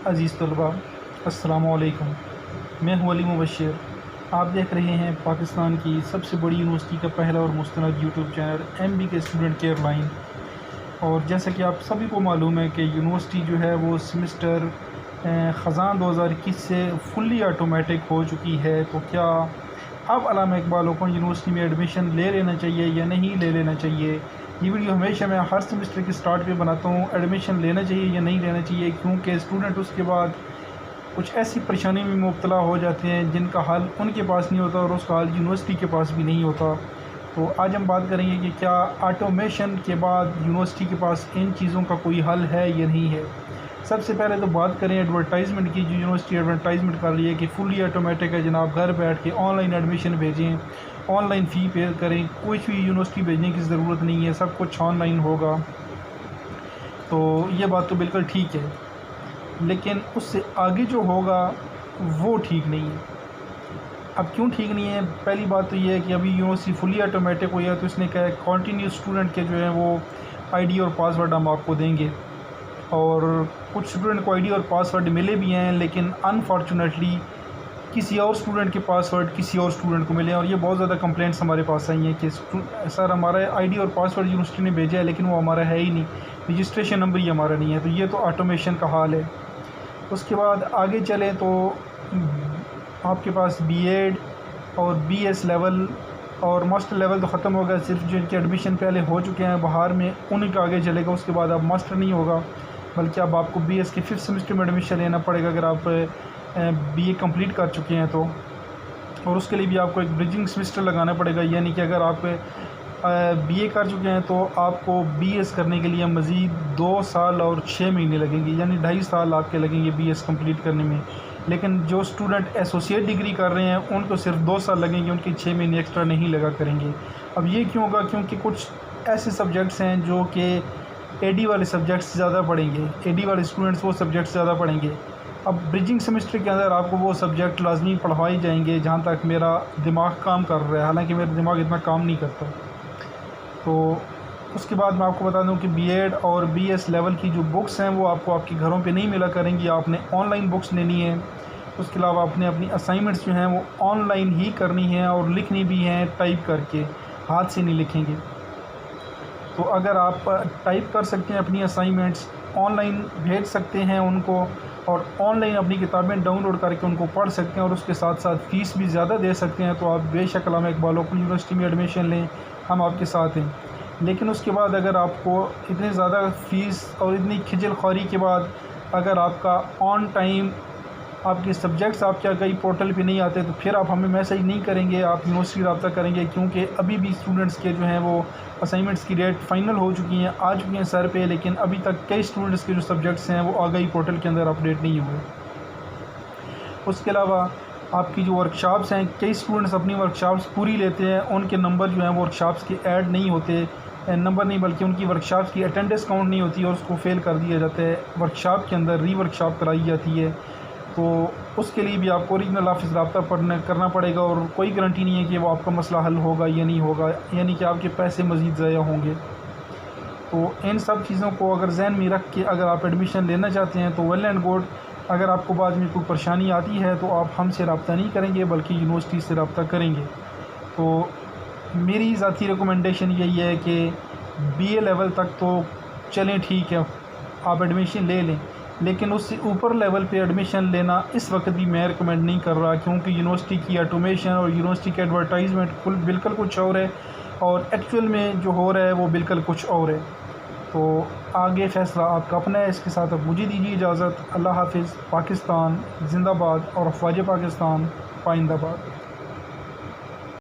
अज़ीज़ तलबा, अस्सलामु अलैकुम। मैं हूँ अली मुबश्शिर। आप देख रहे हैं पाकिस्तान की सबसे बड़ी यूनिवर्सिटी का पहला और मुस्तनद YouTube channel MBK student care line. और जैसा कि आप सभी को मालूम है कि यूनिवर्सिटी जो है वो सेमेस्टर ख़ज़ान 2021 से फुल्ली ऑटोमेटिक हो चुकी है। तो क्या अब अल्लामा इकबाल ओपन यूनिवर्सिटी में एडमिशन ले लेना चाहिए या नहीं ले लेना चाहिए? ये वीडियो हमेशा मैं हर सेमेस्टर के स्टार्ट पे बनाता हूँ। एडमिशन लेना चाहिए या नहीं लेना चाहिए, क्योंकि स्टूडेंट उसके बाद कुछ ऐसी परेशानी में मुब्तला हो जाते हैं जिनका हल उनके पास नहीं होता और उसका हल यूनिवर्सिटी के पास भी नहीं होता। तो आज हम बात करेंगे कि क्या ऑटोमेशन के बाद यूनिवर्सिटी के पास इन चीज़ों का कोई हल है या नहीं है। सबसे पहले तो बात करें एडवर्टाइजमेंट की। जो यूनिवर्सिटी एडवर्टाइजमेंट कर रही है कि फुली ऑटोमेटिक है जनाब, घर बैठ के ऑनलाइन एडमिशन भेजें, ऑनलाइन फ़ी पे करें, कोई भी यूनिवर्सिटी भेजने की ज़रूरत नहीं है, सब कुछ ऑनलाइन होगा। तो ये बात तो बिल्कुल ठीक है, लेकिन उससे आगे जो होगा वो ठीक नहीं है। अब क्यों ठीक नहीं है? पहली बात तो ये है कि अभी यूनिवर्सिटी फुली ऑटोमेटिक हुई है, तो इसने कहा है कॉन्टीन्यू स्टूडेंट के जो है वो आईडी और पासवर्ड हम आपको देंगे। और कुछ स्टूडेंट को आईडी और पासवर्ड मिले भी हैं, लेकिन अनफॉर्चुनेटली किसी और स्टूडेंट के पासवर्ड किसी और स्टूडेंट को मिले हैं। और ये बहुत ज़्यादा कंप्लेंट्स हमारे पास आई हैं कि सर हमारा आईडी और पासवर्ड यूनिवर्सिटी ने भेजा है लेकिन वो हमारा है ही नहीं, रजिस्ट्रेशन नंबर ही हमारा नहीं है। तो ये तो ऑटोमेशन का हाल है। उसके बाद आगे चलें तो आपके पास बीएड और बीएस लेवल और मास्टर लेवल तो ख़त्म हो गया। सिर्फ जो इनके एडमिशन पहले हो चुके हैं बाहर में उन्हीं का आगे चलेगा। उसके बाद अब मास्टर नहीं होगा, बल्कि अब आपको बीएस के 5th सेमेस्टर में एडमिशन लेना पड़ेगा अगर आप बीए कंप्लीट कर चुके हैं तो। और उसके लिए भी आपको एक ब्रिजिंग सेमेस्टर लगाना पड़ेगा, यानी कि अगर आप बीए कर चुके हैं तो आपको बीएस करने के लिए मज़ीद 2 साल और 6 महीने लगेंगे, यानी 2.5 साल आपके लगेंगे बीएस कंप्लीट करने में। लेकिन जो स्टूडेंट एसोसिएट डिग्री कर रहे हैं उनको सिर्फ 2 साल लगेंगे, उनके 6 महीने एक्स्ट्रा नहीं लगा करेंगे। अब ये क्यों होगा? क्योंकि कुछ ऐसे सब्जेक्ट्स हैं जो कि एडी वाले सब्जेक्ट्स ज़्यादा पढ़ेंगे, एडी वाले स्टूडेंट्स वो सब्जेक्ट्स ज़्यादा पढ़ेंगे। अब ब्रिजिंग सेमेस्टर के अंदर आपको वो सब्जेक्ट लाजमी पढ़वाए जाएंगे जहाँ तक मेरा दिमाग काम कर रहा है, हालांकि मेरा दिमाग इतना काम नहीं करता। तो उसके बाद मैं आपको बता दूं कि बीएड और बीएस लेवल की जो बुक्स हैं वो आपको आपके घरों पे नहीं मिला करेंगी, आपने ऑनलाइन बुक्स लेनी है। उसके अलावा आपने अपनी असाइनमेंट्स जो हैं वो ऑनलाइन ही करनी है और लिखनी भी हैं टाइप करके, हाथ से नहीं लिखेंगे। तो अगर आप टाइप कर सकते हैं अपनी असाइनमेंट्स, ऑनलाइन भेज सकते हैं उनको और ऑनलाइन अपनी किताबें डाउनलोड करके उनको पढ़ सकते हैं और उसके साथ साथ फ़ीस भी ज़्यादा दे सकते हैं, तो आप बेशक अल्लामा इकबाल ओपन यूनिवर्सिटी में एडमिशन लें, हम आपके साथ हैं। लेकिन उसके बाद अगर आपको इतनी ज़्यादा फ़ीस और इतनी खिजल ख्वारी के बाद अगर आपका ऑन टाइम आपके सब्जेक्ट्स आपके कई पोर्टल पे नहीं आते, तो फिर आप हमें मैसेज नहीं करेंगे, आप यूनिवर्सिटी रब्ता करेंगे। क्योंकि अभी भी स्टूडेंट्स के जो हैं वो असाइनमेंट्स की डेट फाइनल हो चुकी हैं, आ चुकी हैं सर पे, लेकिन अभी तक कई स्टूडेंट्स के जो सब्जेक्ट्स हैं वो आगे पोर्टल के अंदर अपडेट नहीं हुए। उसके अलावा आपकी जो वर्कशॉप्स हैं, कई स्टूडेंट्स अपनी वर्कशॉप्स पूरी लेते हैं, उनके नंबर जो हैं वो वर्कशॉप्स के ऐड नहीं होते, नंबर नहीं बल्कि उनकी वर्कशॉप्स की अटेंडेंस काउंट नहीं होती और उसको फेल कर दिया जाता है। वर्कशॉप के अंदर री वर्कशॉप कराई जाती है, तो उसके लिए भी आपको ओरिजिनल ऑफिस रब्ता करना पड़ेगा और कोई गारंटी नहीं है कि वो आपका मसला हल होगा या नहीं होगा, यानी कि आपके पैसे मज़ीद ज़ाया होंगे। तो इन सब चीज़ों को अगर जहन में रख के अगर आप एडमिशन लेना चाहते हैं तो वेल एंड गुड। अगर आपको बाद में कोई परेशानी आती है तो आप हमसे रब्ता नहीं करेंगे बल्कि यूनिवर्सिटी से रब्ता करेंगे। तो मेरी ज़ाती रिकमेंडेशन यही है कि बीए लेवल तक तो चलें, ठीक है, आप एडमिशन ले लें, लेकिन उससे ऊपर लेवल पे एडमिशन लेना इस वक्त भी मैं रिकमेंड नहीं कर रहा, क्योंकि यूनिवर्सिटी की ऑटोमेशन और यूनिवर्सिटी के एडवर्टाइजमेंट बिल्कुल कुछ और है और एक्चुअल में जो हो रहा है वो बिल्कुल कुछ और है। तो आगे फ़ैसला आपका अपना है। इसके साथ अब मुझे दीजिए इजाज़त। अल्लाह हाफिज़। पाकिस्तान जिंदाबाद और अफवाज पाकिस्तान पाइंदाबाद।